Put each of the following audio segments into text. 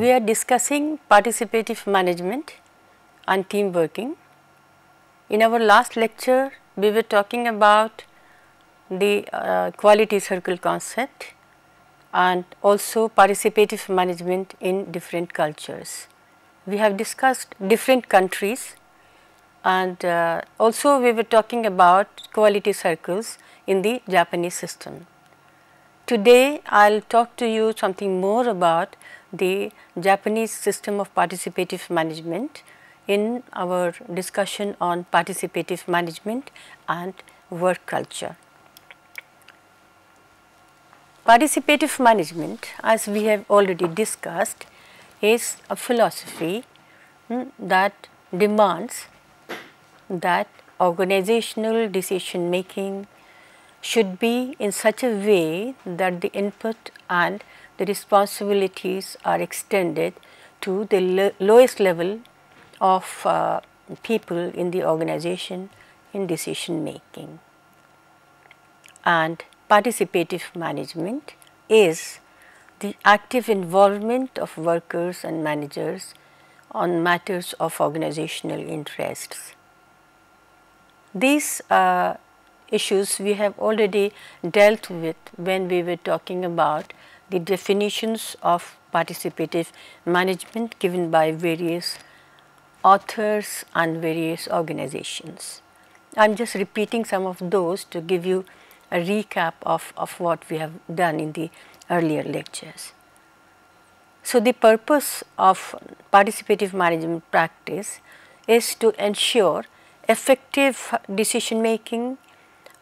We are discussing participative management and team working. In our last lecture, we were talking about the quality circle concept and also participative management in different cultures. We have discussed different countries and also we were talking about quality circles in the Japanese system. Today, I will talk to you something more about the Japanese system of participative management in our discussion on participative management and work culture. Participative management, as we have already discussed, is a philosophy that demands that organizational decision making should be in such a way that the input and the responsibilities are extended to the lowest level of people in the organization in decision making. And participative management is the active involvement of workers and managers on matters of organizational interests. These issues we have already dealt with when we were talking about the definitions of participative management given by various authors and various organizations. I am just repeating some of those to give you a recap of what we have done in the earlier lectures. So, the purpose of participative management practice is to ensure effective decision making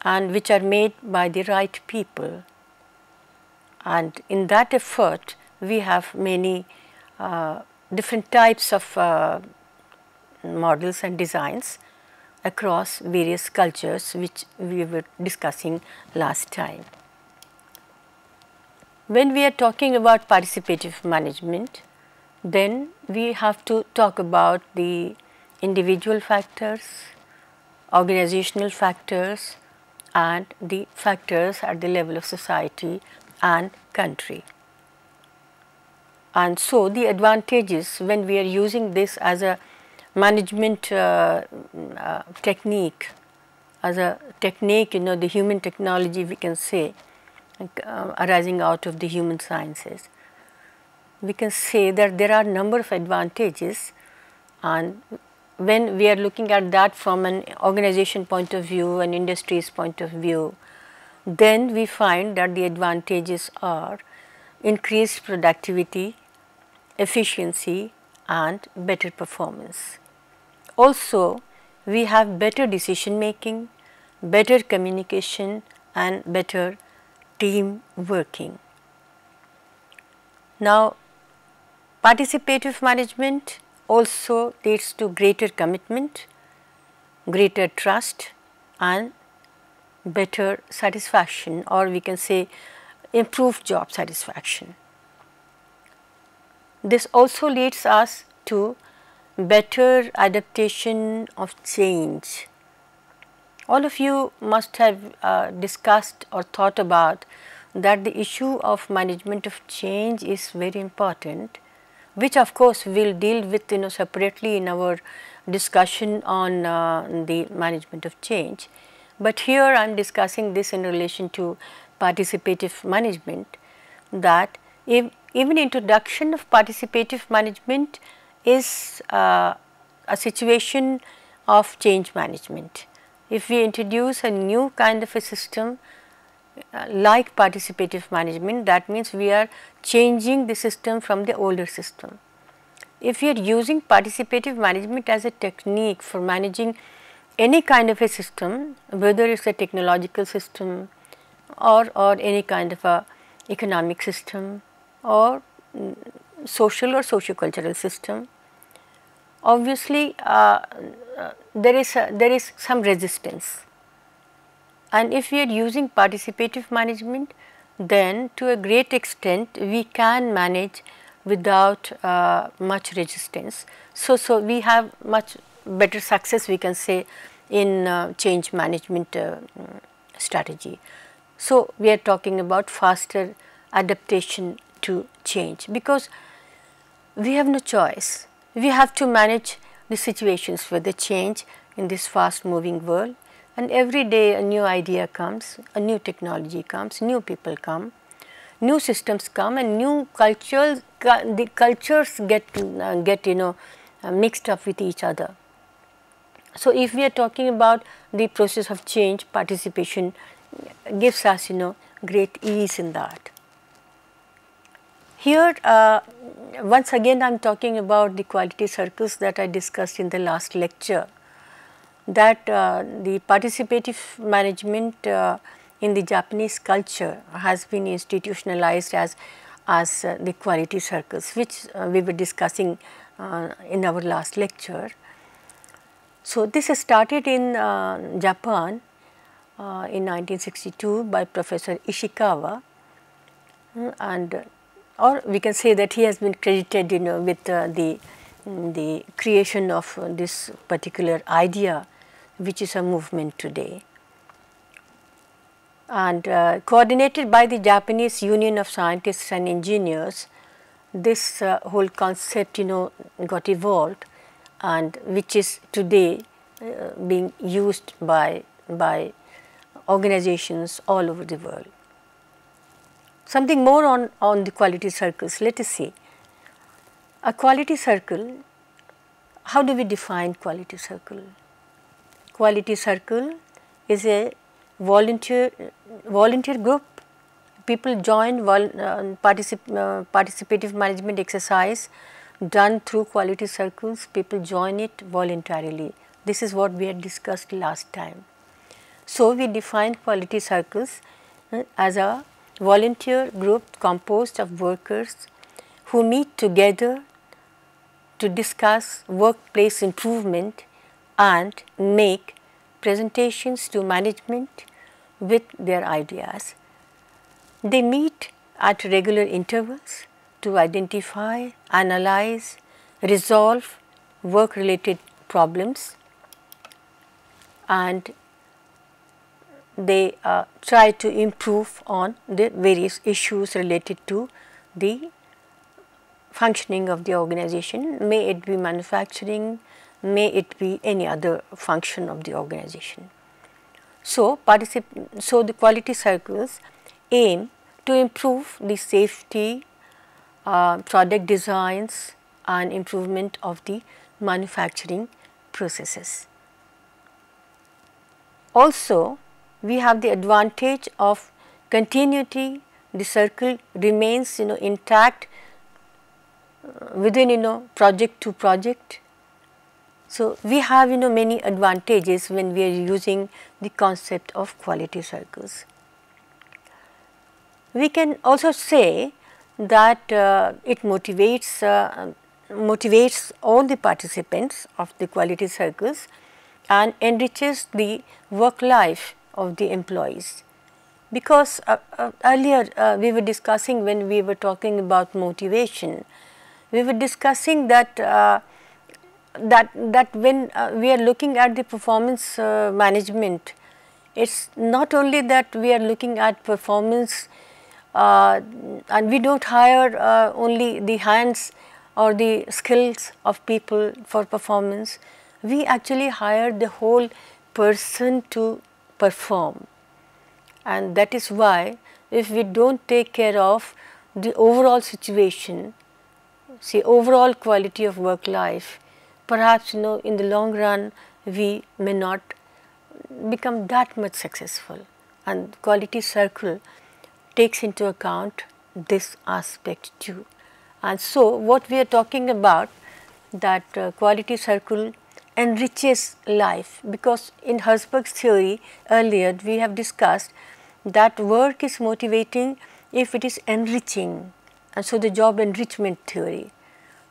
and which are made by the right people, and in that effort we have many different types of models and designs across various cultures which we were discussing last time. When we are talking about participative management, then we have to talk about the individual factors, organizational factors and the factors at the level of society and country. And so, the advantages when we are using this as a management technique, as a technique, the human technology we can say arising out of the human sciences, we can say that there are number of advantages, and when we are looking at that from an organization point of view and industry's point of view, then we find that the advantages are increased productivity, efficiency and better performance. Also, we have better decision making, better communication and better team working. Now, participative management also leads to greater commitment, greater trust and better satisfaction, or we can say improved job satisfaction. This also leads us to better adaptation of change. All of you must have discussed or thought about that the issue of management of change is very important, which of course we will deal with separately in our discussion on the management of change. But here I am discussing this in relation to participative management, that if even introduction of participative management is a situation of change management. If we introduce a new kind of a system like participative management, that means we are changing the system from the older system. If we are using participative management as a technique for managing any kind of a system, whether it is a technological system or any kind of a economic system or social or socio-cultural system, obviously there is some resistance. And if we are using participative management, then to a great extent we can manage without much resistance. So we have much better success, we can say, in change management strategy. So we are talking about faster adaptation to change, because we have no choice. We have to manage the situations for the change in this fast moving world, and every day a new idea comes, a new technology comes, new people come, new systems come, and new cultures, the cultures get mixed up with each other. So, if we are talking about the process of change, participation gives us great ease in that. Here once again I am talking about the quality circles that I discussed in the last lecture, that the participative management in the Japanese culture has been institutionalized as the quality circles, which we were discussing in our last lecture. So, this started in Japan in 1962 by Professor Ishikawa, and or we can say that he has been credited with the creation of this particular idea, which is a movement today, and coordinated by the Japanese Union of Scientists and Engineers. This whole concept got evolved, and which is today being used by organizations all over the world. Something more on the quality circles. Let us see. A quality circle, how do we define quality circle? Quality circle is a volunteer group. People join participative management exercise done through quality circles. People join it voluntarily. This is what we had discussed last time. So, we define quality circles as a volunteer group composed of workers who meet together to discuss workplace improvement and make presentations to management with their ideas. They meet at regular intervals to identify, analyze, resolve work related problems, and they try to improve on the various issues related to the functioning of the organization, may it be manufacturing, may it be any other function of the organization. So, the quality circles aim to improve the safety, product designs and improvement of the manufacturing processes. Also, we have the advantage of continuity. The circle remains intact within project to project. So, we have many advantages when we are using the concept of quality circles. We can also say that it motivates all the participants of the quality circles and enriches the work life of the employees. Because earlier we were discussing, when we were talking about motivation, we were discussing that that when we are looking at the performance management, it's not only that we are looking at performance and we don't hire only the hands or the skills of people for performance. We actually hire the whole person to perform, and that is why if we don't take care of the overall situation, see overall quality of work life, perhaps in the long run we may not become that much successful, and quality circle takes into account this aspect too. And so, what we are talking about, that quality circle enriches life, because in Herzberg's theory earlier we have discussed that work is motivating if it is enriching, and so the job enrichment theory,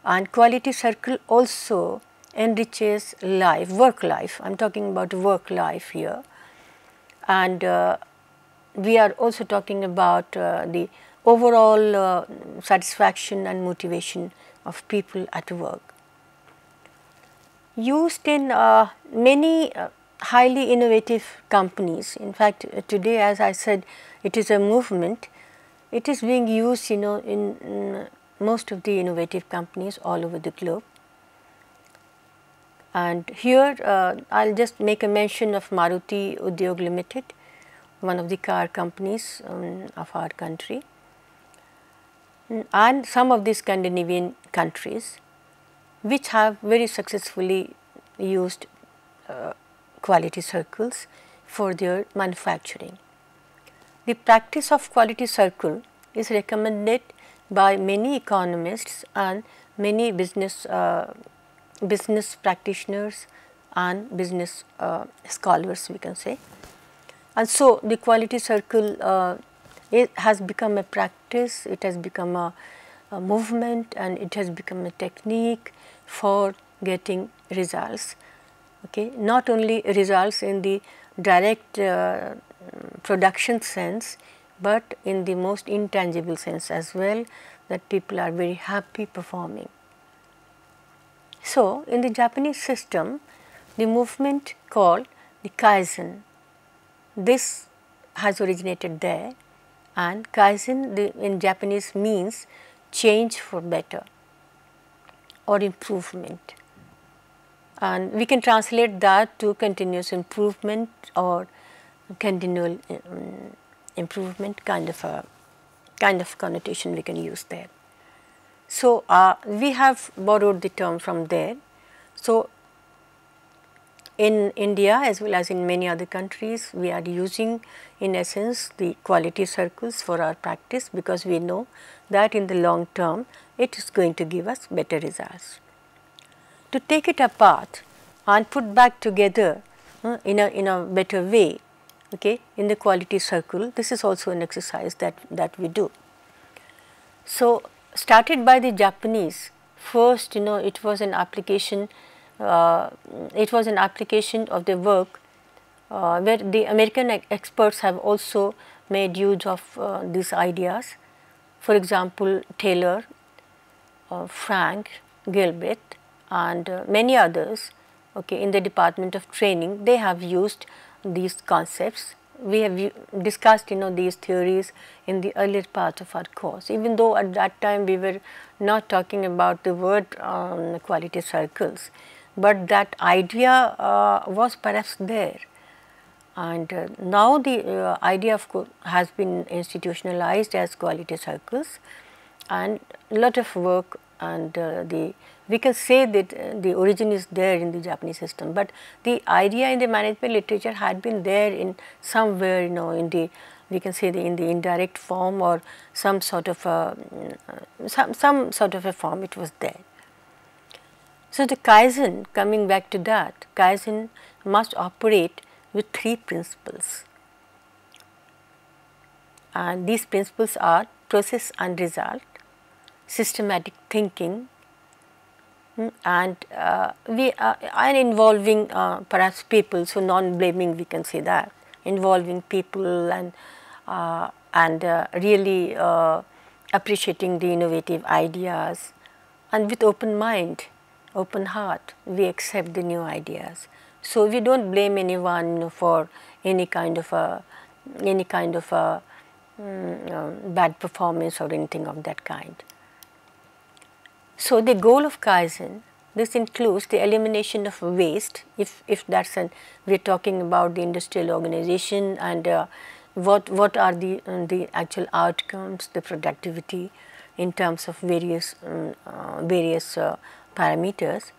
and quality circle also enriches life, work life. I am talking about work life here, and we are also talking about the overall satisfaction and motivation of people at work. Used in many highly innovative companies. In fact, today, as I said, it is a movement. It is being used in most of the innovative companies all over the globe. And here I will just make a mention of Maruti Udyog Limited, one of the car companies of our country, and some of the Scandinavian countries which have very successfully used quality circles for their manufacturing. The practice of quality circle is recommended by many economists and many business practitioners and business scholars, we can say. And so, the quality circle it has become a practice, it has become a movement, and it has become a technique for getting results. Okay. Not only results in the direct production sense, but in the most intangible sense as well, that people are very happy performing. So, in the Japanese system, the movement called the Kaizen, this has originated there, and Kaizen in Japanese means change for better or improvement, and we can translate that to continuous improvement or continual improvement, kind of connotation we can use there. So, we have borrowed the term from there. So, in India as well as in many other countries, we are using in essence the quality circles for our practice, because we know that in the long term it is going to give us better results. To take it apart and put back together in a better way, okay, in the quality circle, this is also an exercise that we do. So, started by the Japanese, first it was an application of the work where the American experts have also made use of these ideas. For example, Taylor, Frank, Gilbert, and many others, okay, in the department of training, they have used these concepts. We have discussed these theories in the earlier part of our course, even though at that time we were not talking about the word quality circles, but that idea was perhaps there. And now the idea has been institutionalized as quality circles, and a lot of work, and we can say that the origin is there in the Japanese system, but the idea in the management literature had been there in somewhere in the, we can say, in the indirect form, or some sort of a form it was there. So, the Kaizen, coming back to that, Kaizen must operate with 3 principles, and these principles are process and result, systematic thinking, and we are involving perhaps people. So, non-blaming, we can say that, involving people and really appreciating the innovative ideas, and with open mind, open heart, we accept the new ideas. So, we do not blame anyone for any kind of a bad performance or anything of that kind. So, the goal of Kaizen, this includes the elimination of waste, if that is we are talking about the industrial organization, and what are the actual outcomes, the productivity in terms of various parameters.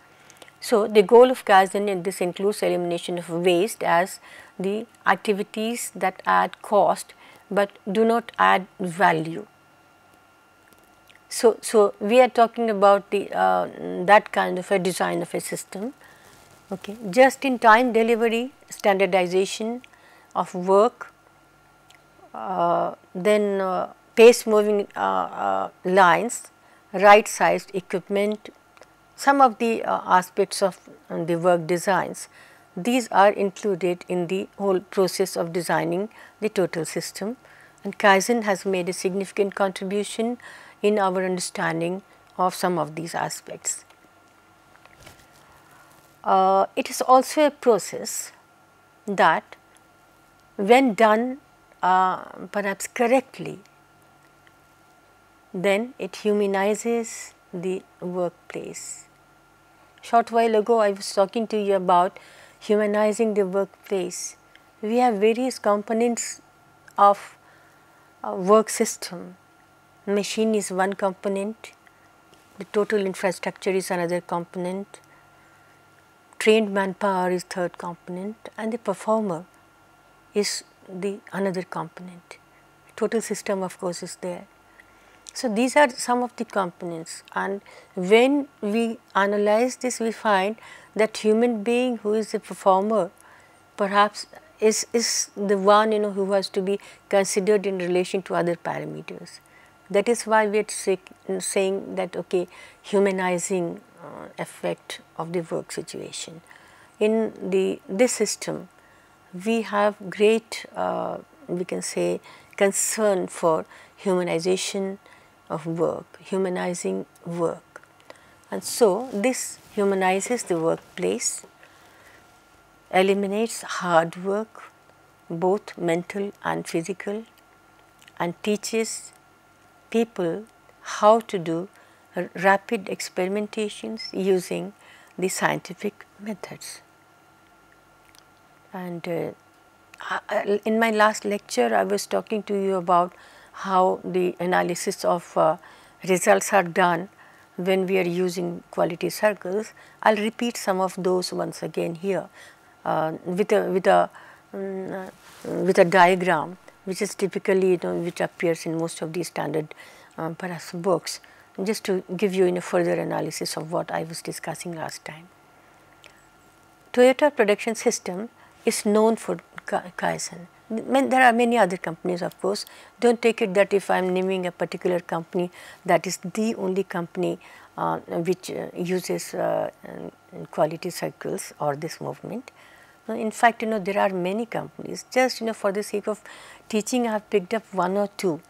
So, the goal of Kaizen, and this includes elimination of waste as the activities that add cost, but do not add value. So, we are talking about the that kind of a design of a system, okay. Just in time delivery, standardization of work, then pace moving lines, right sized equipment, some of the aspects of the work designs. These are included in the whole process of designing the total system, and Kaizen has made a significant contribution in our understanding of some of these aspects. It is also a process that, when done perhaps correctly, then it humanizes the workplace. Short while ago I was talking to you about humanizing the workplace. We have various components of a work system. Machine is one component, the total infrastructure is another component, trained manpower is third component, and the performer is the another component. Total system of course is there. So, these are some of the components, and when we analyze this we find that human being who is the performer perhaps is the one who has to be considered in relation to other parameters. That is why we are saying that okay, humanizing effect of the work situation. In this system we have great we can say concern for humanization of work, humanizing work, and so this humanizes the workplace, eliminates hard work both mental and physical, and teaches people how to do rapid experimentations using the scientific methods. And in my last lecture I was talking to you about how the analysis of results are done when we are using quality circles. I will repeat some of those once again here with a diagram which is typically which appears in most of the standard perhaps books, just to give you a further analysis of what I was discussing last time. Toyota production system is known for Kaizen. There are many other companies of course. Do not take it that if I am naming a particular company that is the only company which uses quality circles or this movement. In fact, there are many companies. Just for the sake of teaching I have picked up one or two,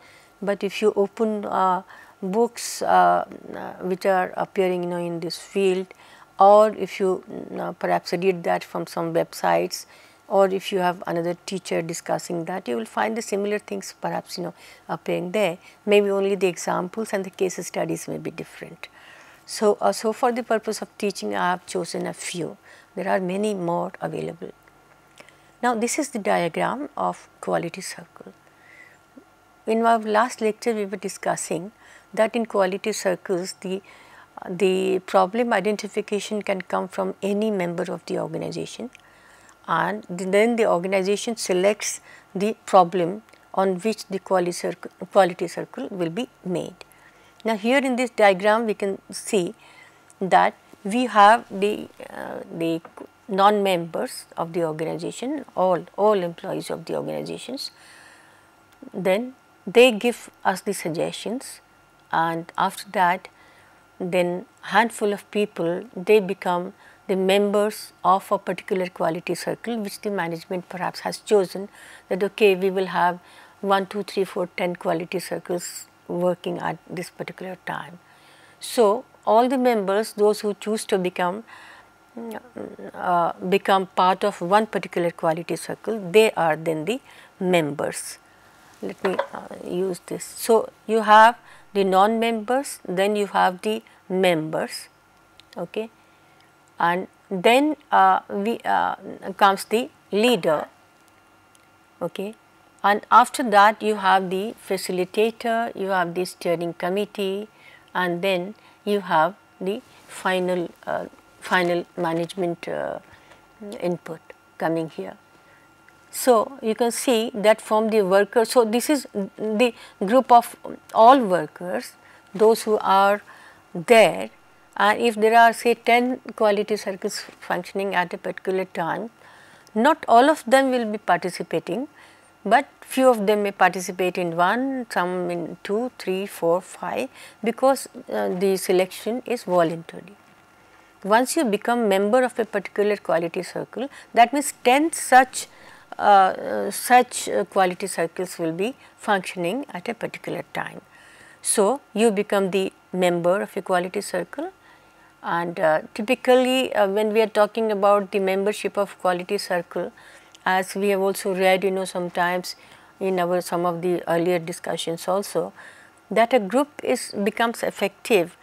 but if you open books which are appearing in this field, or if you perhaps read that from some websites, or if you have another teacher discussing that, you will find the similar things perhaps appearing there. Maybe only the examples and the case studies may be different. So, so for the purpose of teaching I have chosen a few. There are many more available. Now, this is the diagram of quality circle. In our last lecture we were discussing that in quality circles the problem identification can come from any member of the organization, and then the organization selects the problem on which the quality circle will be made. Now, here in this diagram we can see that we have the non-members of the organization, all employees of the organizations. Then they give us the suggestions, and after that then handful of people they become the members of a particular quality circle which the management perhaps has chosen, that okay, we will have 1, 2, 3, 4, 10 quality circles working at this particular time. So, all the members, those who choose to become part of one particular quality circle, they are then the members. Let me use this. So, you have the non-members, then you have the members, okay, and then comes the leader, okay, and after that you have the facilitator, you have the steering committee, and then you have the final management input coming here. So, you can see that from the workers, so this is the group of all workers, those who are there, and if there are say 10 quality circles functioning at a particular time, not all of them will be participating, but few of them may participate in 1, some in 2, 3, 4, 5, because the selection is voluntary. Once you become member of a particular quality circle, that means 10 such quality circles will be functioning at a particular time. So, you become the member of a quality circle, and typically when we are talking about the membership of quality circle, as we have also read sometimes in our some of the earlier discussions also, that a group becomes effective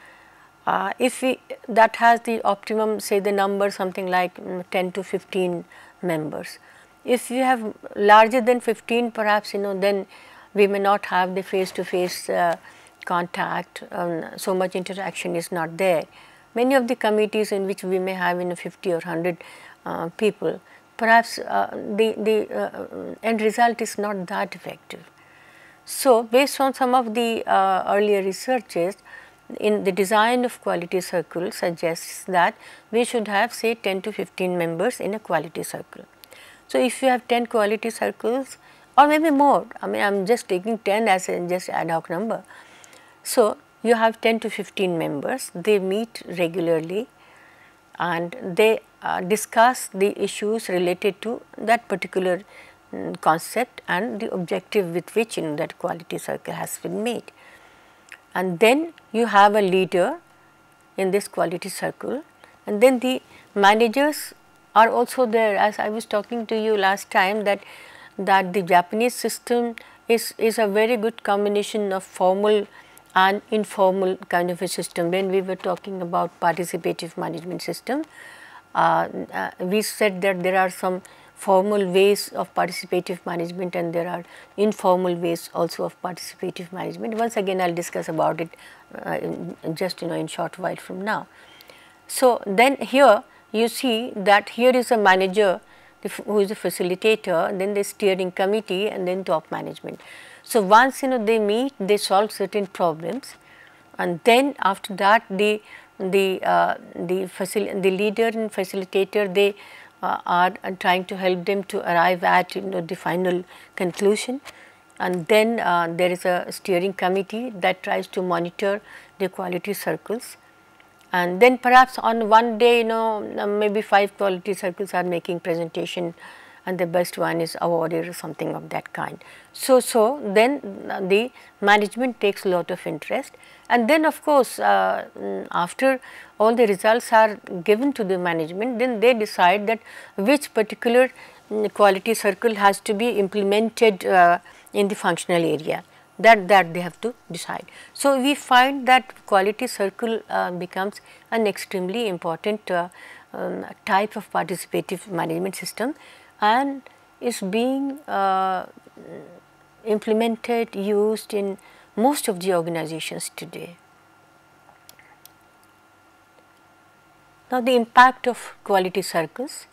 if that has the optimum, say the number something like 10 to 15 members. If you have larger than 15, perhaps then we may not have the face to face contact, so much interaction is not there. Many of the committees in which we may have 50 or 100 people, perhaps the end result is not that effective. So, based on some of the earlier researches, in the design of quality circle suggests that we should have say 10 to 15 members in a quality circle. So, if you have 10 quality circles or maybe more, I mean I am just taking 10 as a just ad hoc number. So, you have 10 to 15 members, they meet regularly and they discuss the issues related to that particular concept and the objective with which that quality circle has been made. And then you have a leader in this quality circle, and then the managers are also there. As I was talking to you last time that the Japanese system is a very good combination of formal and informal kind of a system. When we were talking about participative management system, we said that there are some formal ways of participative management and there are informal ways also of participative management. Once again I will discuss about it just in short while from now. So, then here you see that here is a manager who is a facilitator, then the steering committee and then top management. So, once they meet, they solve certain problems and then after that the leader and facilitator, they are trying to help them to arrive at the final conclusion, and then there is a steering committee that tries to monitor the quality circles, and then perhaps on one day maybe 5 quality circles are making presentation and the best one is awarded or something of that kind. So, then the management takes a lot of interest, and then of course, after all the results are given to the management, then they decide that which particular quality circle has to be implemented in the functional area, that they have to decide. So, we find that quality circle becomes an extremely important type of participative management system and is being implemented, used in most of the organizations today. Now, the impact of quality circles,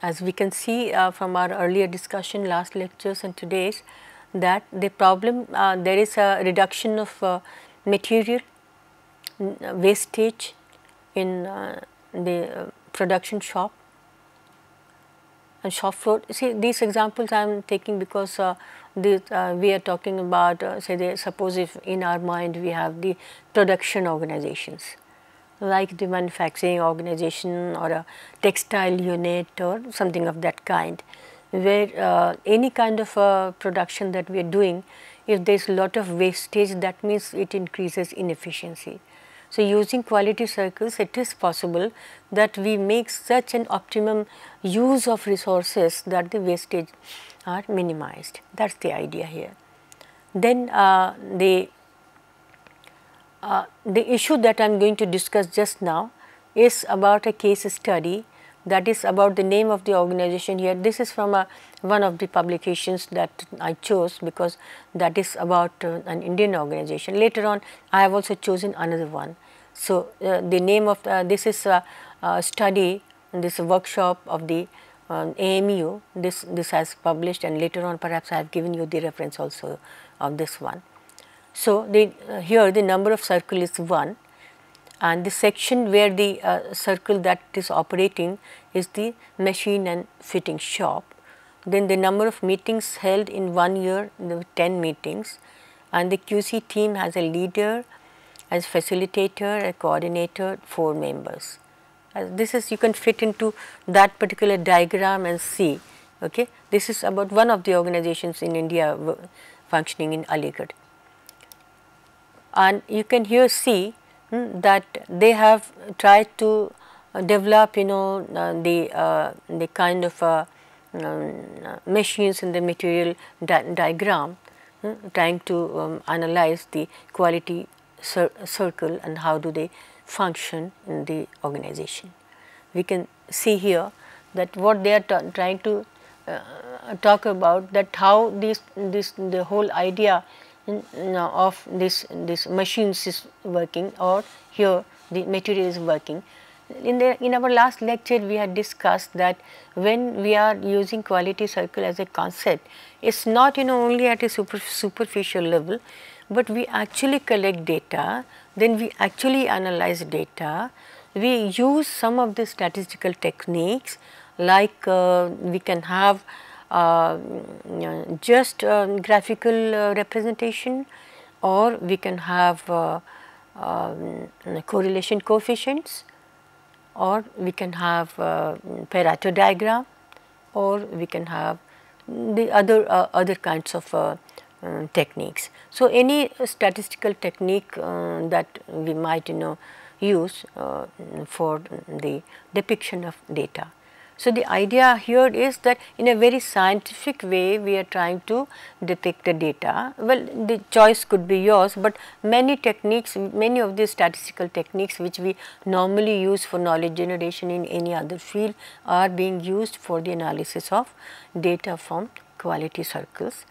as we can see from our earlier discussion, last lectures and today's, that the problem there is a reduction of material wastage in the production shop and shop floor. See, these examples I am taking because we are talking about suppose if in our mind we have the production organizations like the manufacturing organization or a textile unit or something of that kind, where any kind of production that we are doing, if there is a lot of wastage, that means it increases inefficiency. So, using quality circles, it is possible that we make such an optimum use of resources that the wastage are minimized. That is the idea here. Then the issue that I am going to discuss just now is about a case study, that is about the name of the organization here. This is from one of the publications that I chose because that is about an Indian organization. Later on I have also chosen another one. So, the name of this is a study, this workshop of the AMU, this has published, and later on perhaps I have given you the reference also of this one. So, here the number of circle is 1 and the section where the circle that is operating is the machine and fitting shop. Then the number of meetings held in 1 year, 10 meetings, and the QC team has a leader, as facilitator, a coordinator, 4 members. This is, you can fit into that particular diagram and see. Okay. This is about one of the organizations in India functioning in Aligarh. And you can here see that they have tried to develop the kind of machines in the material diagram trying to analyze the quality circle and how do they function in the organization. We can see here that what they are trying to talk about, that how the whole idea of this machines is working, or here the material is working. In our last lecture we had discussed that when we are using quality circle as a concept, it is not only at a superficial level, but we actually collect data, then we actually analyze data, we use some of the statistical techniques, like we can have just graphical representation, or we can have correlation coefficients, or we can have Pareto diagram, or we can have the other kinds of techniques. So, any statistical technique that we might use for the depiction of data. So, the idea here is that in a very scientific way we are trying to depict the data. Well, the choice could be yours, but many techniques, many of these statistical techniques which we normally use for knowledge generation in any other field are being used for the analysis of data from quality circles,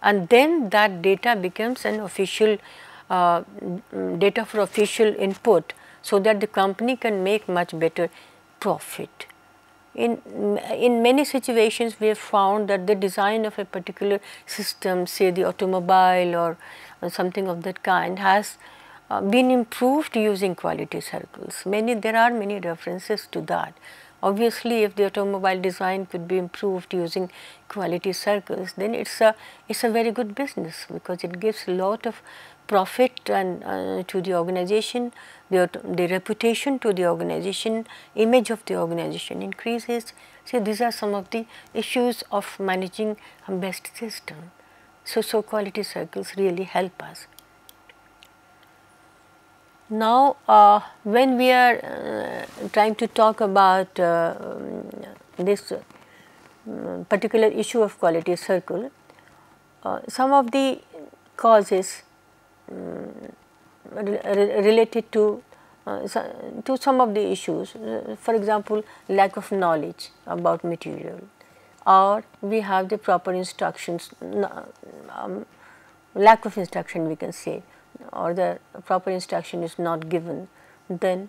and then that data becomes an official data for official input, so that the company can make much better profit. In many situations we have found that the design of a particular system, say the automobile or something of that kind, has been improved using quality circles. There are many references to that. Obviously, if the automobile design could be improved using quality circles, then it's a very good business, because it gives a lot of profit and to the organization, the reputation to the organization, image of the organization increases. So, these are some of the issues of managing a best system. So quality circles really help us. Now, when we are trying to talk about this particular issue of quality circle, some of the causes related to some of the issues, for example, lack of knowledge about material, or we have the proper instructions, lack of instruction we can say, or the proper instruction is not given, then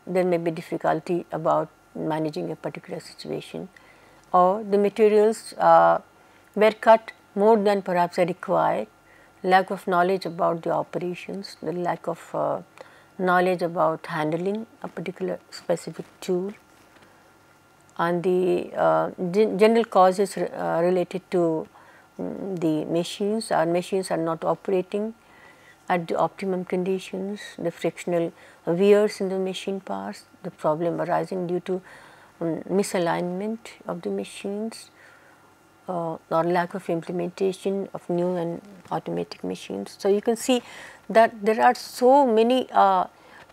there may be difficulty about managing a particular situation, or the materials were cut more than perhaps are required, lack of knowledge about the operations, the lack of knowledge about handling a particular specific tool, and the general causes related to the machines. Our machines are not operating at the optimum conditions, the frictional wears in the machine parts, the problem arising due to misalignment of the machines, or lack of implementation of new and automatic machines. So, you can see that there are so many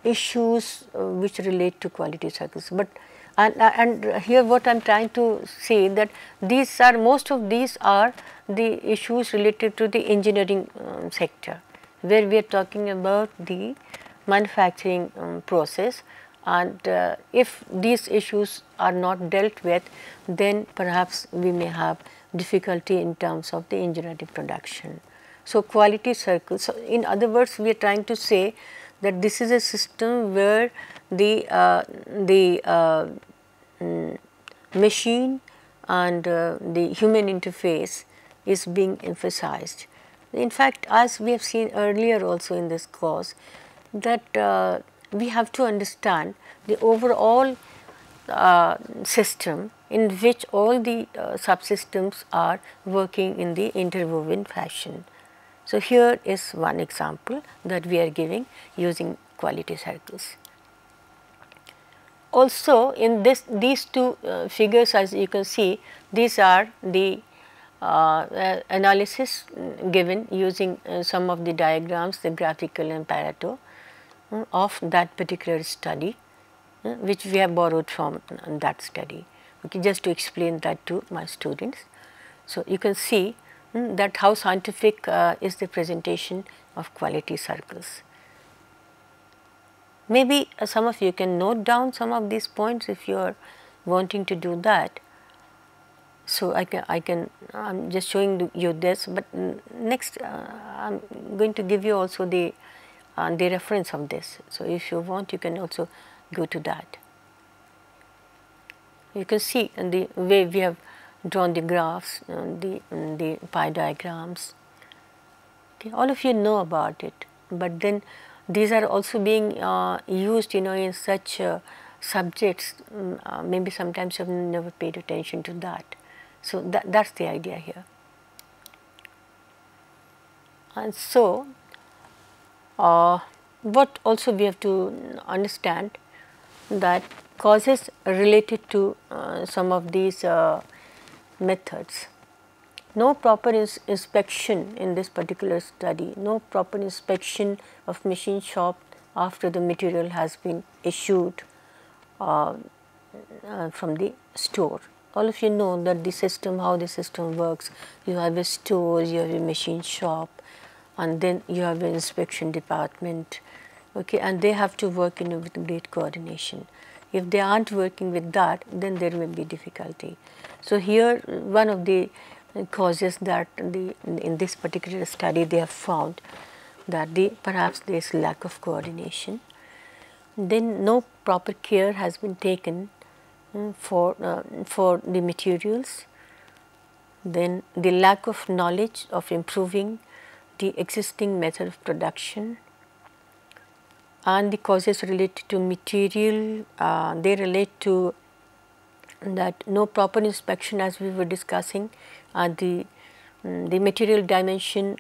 issues which relate to quality circles, but and here what I am trying to say, that these are, most of these are the issues related to the engineering sector, where we are talking about the manufacturing process, and if these issues are not dealt with, then perhaps we may have difficulty in terms of the engineering production. So, quality circles, so in other words, we are trying to say that this is a system where the machine and the human interface is being emphasized. In fact, as we have seen earlier also in this course, that we have to understand the overall system in which all the subsystems are working in the interwoven fashion. So, here is one example that we are giving using quality circles. Also, in these two figures, as you can see, these are the analysis given using some of the diagrams, the graphical and Pareto of that particular study, which we have borrowed from that study, okay, just to explain that to my students. So, you can see that how scientific is the presentation of quality circles. Maybe some of you can note down some of these points if you are wanting to do that. So, I'm just showing you this, but next I'm going to give you also the reference of this. So, if you want, you can also go to that. You can see in the way we have drawn the graphs, the pie diagrams. Okay, all of you know about it, but then these are also being used, in such subjects. Maybe sometimes you have never paid attention to that. So, that's the idea here. And so, what also we have to understand that causes related to some of these methods. No proper inspection in this particular study, no proper inspection of machine shop after the material has been issued from the store. All of you know that the system, how the system works. You have a store, you have a machine shop, and then you have an inspection department, okay, and they have to work with great coordination. If they aren't working with that, then there will be difficulty. So, here one of the causes that in this particular study they have found that perhaps there is lack of coordination. Then no proper care has been taken for the materials. Then the lack of knowledge of improving the existing method of production, and the causes related to material, they relate to that no proper inspection, as we were discussing. The material dimension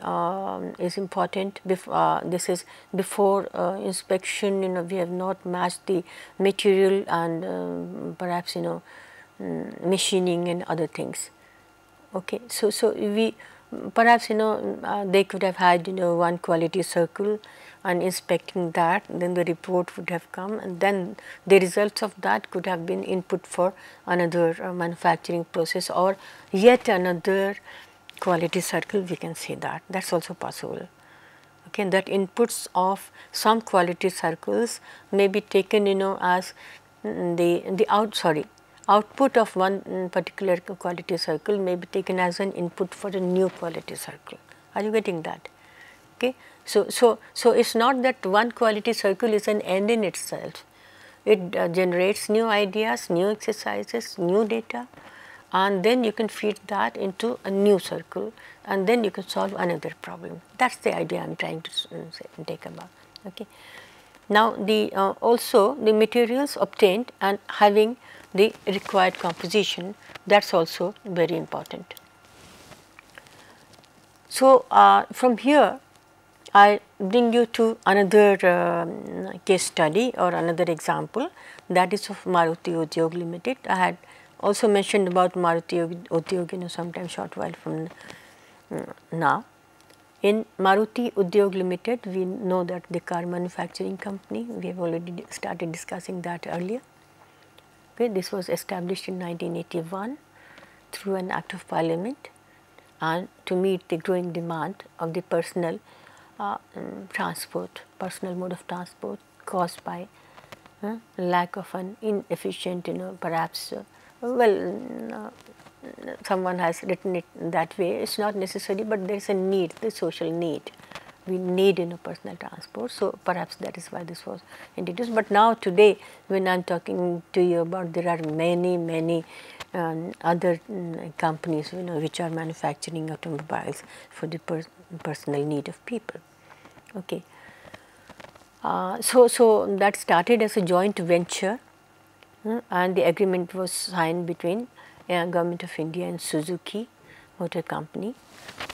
is important. This is before inspection. We have not matched the material and perhaps machining and other things. Okay, so we perhaps they could have had one quality circle and inspecting that, then the report would have come, and then the results of that could have been input for another manufacturing process or yet another quality circle. We can say that is also possible. Okay, that inputs of some quality circles may be taken as output of one particular quality circle may be taken as an input for a new quality circle. Are you getting that? Okay. So it's not that one quality circle is an end in itself. It generates new ideas, new exercises, new data, and then you can feed that into a new circle, and then you can solve another problem. That's the idea I am trying to take about. Okay. Now, also the materials obtained and having the required composition, that's also very important. So, from here I bring you to another case study or another example, that is of Maruti Udyog Limited. I had also mentioned about Maruti Udyog sometime short while from now. In Maruti Udyog Limited, we know that the car manufacturing company, we have already started discussing that earlier. Okay, this was established in 1981 through an act of parliament, and to meet the growing demand of the personal personal mode of transport caused by lack of an inefficient, perhaps someone has written it that way. It's not necessary, but there is a need, the social need. We need personal transport. So perhaps that is why this was introduced. But now today, when I am talking to you about, there are many other companies which are manufacturing automobiles for the personal need of people. Okay. So that started as a joint venture, and the agreement was signed between Government of India and Suzuki Motor Company,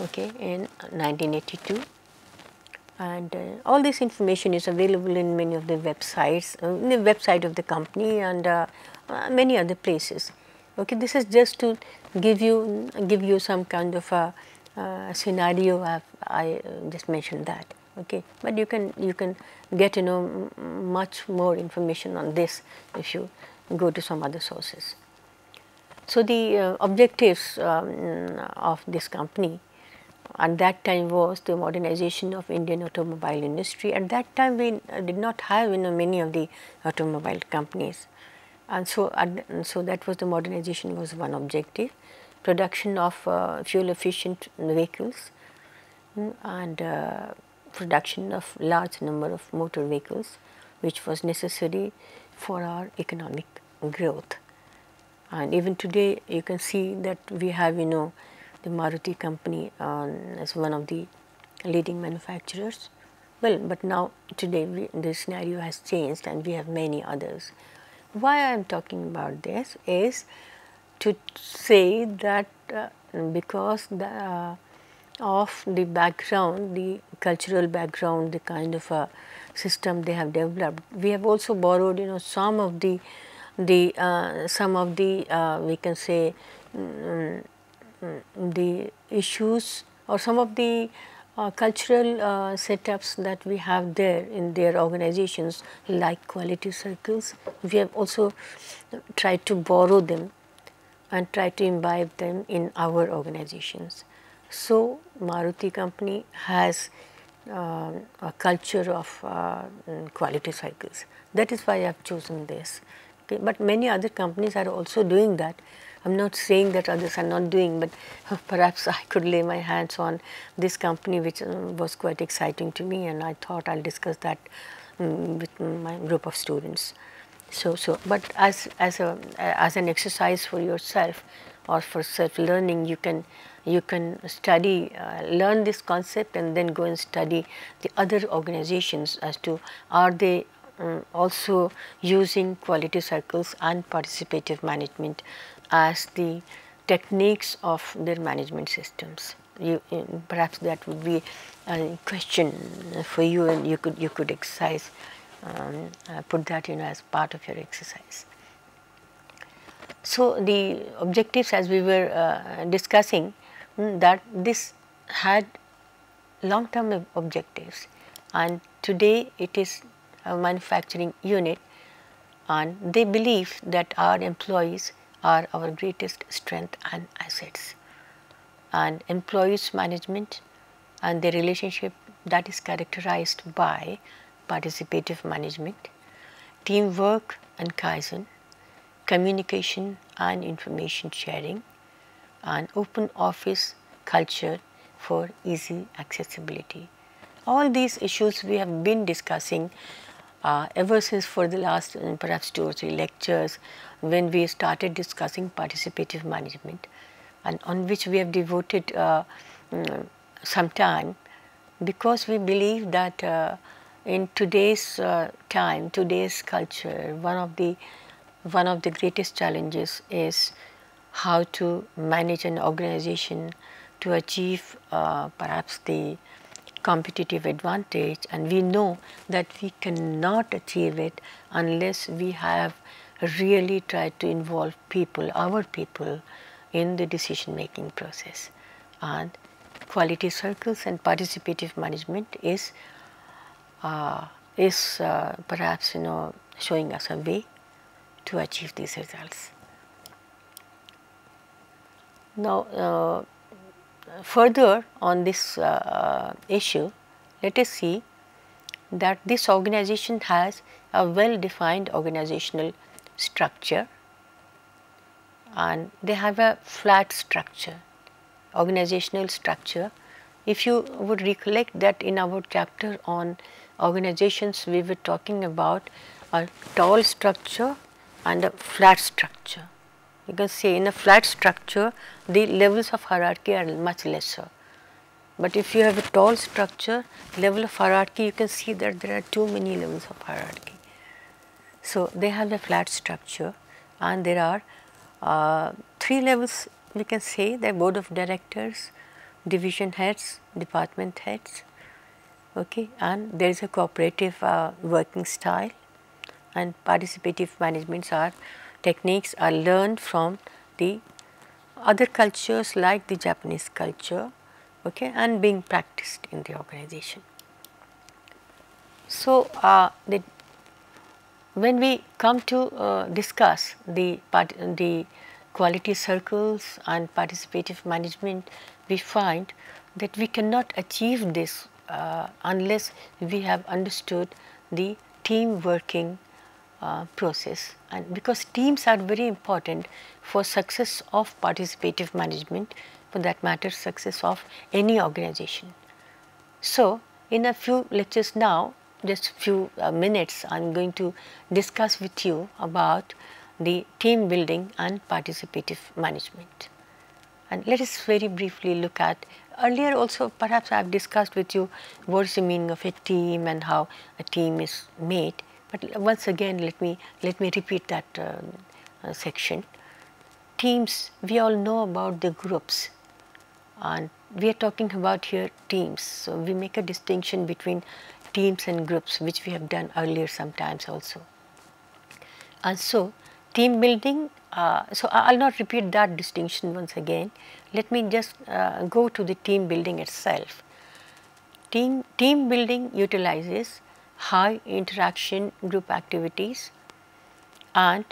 okay, in 1982. And all this information is available in many of the websites, the website of the company, and many other places. Okay, this is just to give you some kind of a scenario. I just mentioned that. Okay, but you can get much more information on this if you go to some other sources. So the objectives of this company and that time was the modernization of Indian automobile industry. At that time we did not have many of the automobile companies, and so that was the modernization was one objective, production of fuel efficient vehicles, and production of large number of motor vehicles, which was necessary for our economic growth. And even today you can see that we have the Maruti company as one of the leading manufacturers. Well, but now today the scenario has changed and we have many others. Why I am talking about this is to say that because of the background, the cultural background, the kind of a system they have developed, we have also borrowed some of the we can say the issues or some of the cultural setups that we have there in their organizations, like quality circles. We have also tried to borrow them and try to imbibe them in our organizations. So, Maruti company has a culture of quality cycles. That is why I have chosen this. Okay. But many other companies are also doing that. I am not saying that others are not doing, but perhaps I could lay my hands on this company, which was quite exciting to me, and I thought I will discuss that with my group of students. But as an exercise for yourself or for self learning, you can study, learn this concept, and then go and study the other organizations as to are they also using quality circles and participative management as the techniques of their management systems. Perhaps that would be a question for you, and you could exercise. Put that as part of your exercise. So, the objectives, as we were discussing, that this had long term objectives, and today it is a manufacturing unit, and they believe that our employees are our greatest strength and assets, and employees management and the relationship that is characterized by participative management, teamwork and Kaizen, communication and information sharing, and open office culture for easy accessibility. All these issues we have been discussing ever since for the last perhaps 2 or 3 lectures, when we started discussing participative management, and on which we have devoted some time, because we believe that in today's time, today's culture, one of the greatest challenges is how to manage an organization to achieve perhaps the competitive advantage, and we know that we cannot achieve it unless we have really tried to involve people, our people, in the decision making process. And quality circles and participative management is perhaps showing us a way to achieve these results. Now, further on this issue, let us see that this organization has a well defined organizational structure, and they have a flat structure, organizational structure. If you would recollect that in our chapter on organizations, we were talking about a tall structure and a flat structure. You can say in a flat structure, the levels of hierarchy are much lesser. But if you have a tall structure, level of hierarchy, you can see that there are too many levels of hierarchy. So, they have a flat structure, and there are 3 levels, we can say, the board of directors, division heads, department heads, okay, and there is a cooperative working style, and participative managements are techniques are learned from the other cultures like the Japanese culture, okay, and being practiced in the organization. So, when we come to discuss the quality circles and participative management, we find that we cannot achieve this unless we have understood the team working process, and because teams are very important for success of participative management, for that matter success of any organization. So, in a few lectures now, just few minutes, I am going to discuss with you about the team building and participative management. And let us very briefly look at, earlier also perhaps I have discussed with you what is the meaning of a team and how a team is made, but once again let me repeat that section. Teams, we all know about the groups, and we are talking about here teams. So, we make a distinction between teams and groups, which we have done earlier sometimes also. And so, team building, so I will not repeat that distinction once again. Let me just go to the team building itself. Team building utilizes high interaction group activities and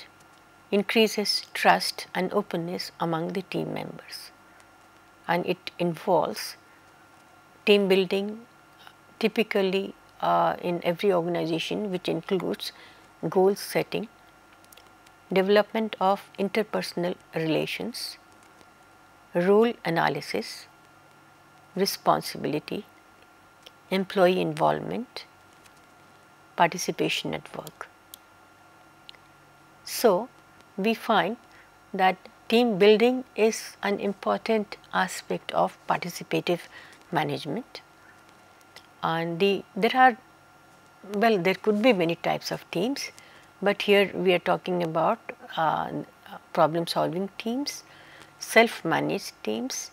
increases trust and openness among the team members, and it involves team building typically in every organization, which includes goal setting, development of interpersonal relations, role analysis, responsibility, employee involvement, participation at work. So, we find that team building is an important aspect of participative management, and there could be many types of teams, but here we are talking about problem solving teams, self managed teams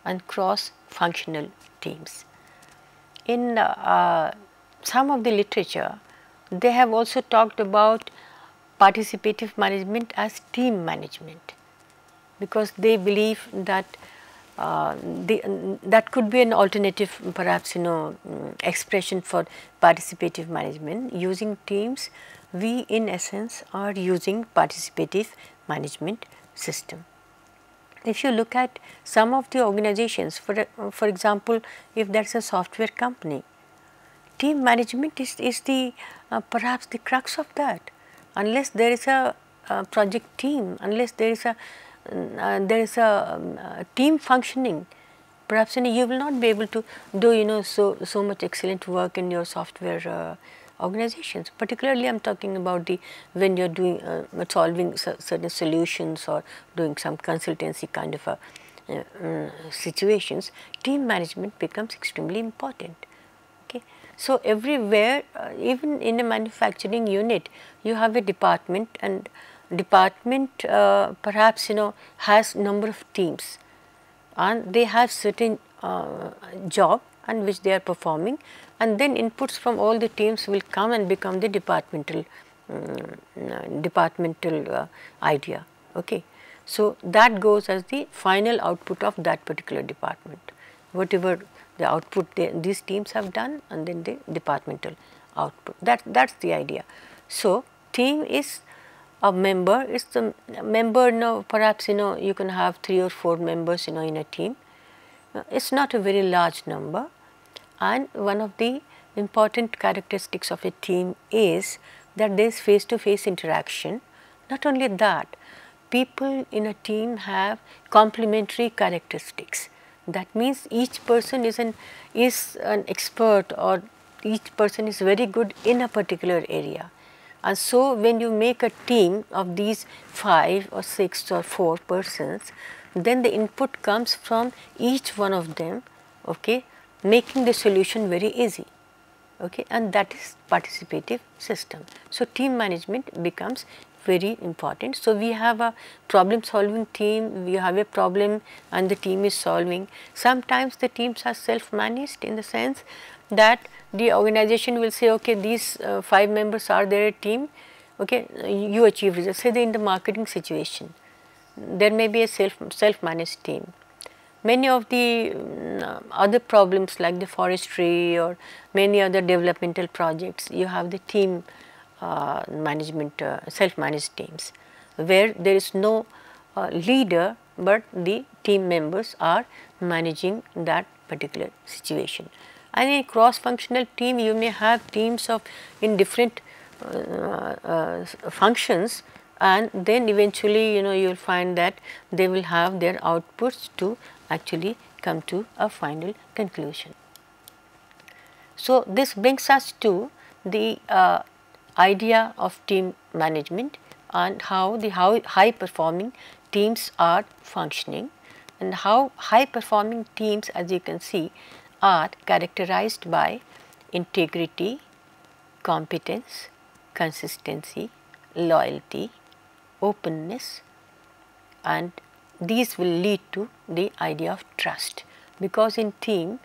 and cross functional teams. In some of the literature, they have also talked about participative management as team management, because they believe that that could be an alternative, perhaps expression for participative management. Using teams, we in essence are using participative management system. If you look at some of the organizations, for example, if there is a software company, team management is the perhaps the crux of that. Unless there is a project team, unless there is a team functioning, perhaps you will not be able to do so much excellent work in your software organizations. Particularly I am talking about when you are doing solving certain solutions or doing some consultancy kind of a situations, team management becomes extremely important. Okay. So, everywhere even in a manufacturing unit, you have a department, and department perhaps has number of teams, and they have certain job and which they are performing, and then inputs from all the teams will come and become the departmental idea. Okay. So, that goes as the final output of that particular department, whatever the output these teams have done, and then the departmental output, that is the idea. So, team is a member, is the member, perhaps you can have 3 or 4 members in a team. It is not a very large number, and one of the important characteristics of a team is that there is face to face interaction. Not only that, people in a team have complementary characteristics. That means each person is an expert, or each person is very good in a particular area. And so, when you make a team of these 5 or 6 or 4 persons, then the input comes from each one of them, okay, making the solution very easy, okay, and that is participative system. So, team management becomes very important. So, we have a problem solving team, we have a problem and the team is solving. Sometimes the teams are self managed, in the sense that the organization will say, okay, these 5 members are their team, okay, you achieve results. Say in the marketing situation, there may be a self managed team. Many of the other problems like the forestry or many other developmental projects, you have the team management, self-managed teams, where there is no leader, but the team members are managing that particular situation. And in cross functional team, you may have teams of in different functions, and then eventually you will find that they will have their outputs to actually come to a final conclusion. So, this brings us to the idea of team management and how high performing teams are functioning, and how high performing teams, as you can see, are characterized by integrity, competence, consistency, loyalty, openness, and these will lead to the idea of trust, because in team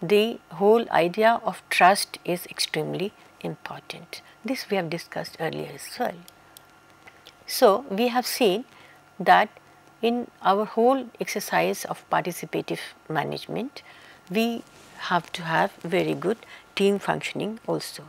the whole idea of trust is extremely important. This we have discussed earlier as well. So, we have seen that in our whole exercise of participative management, we have to have very good team functioning also.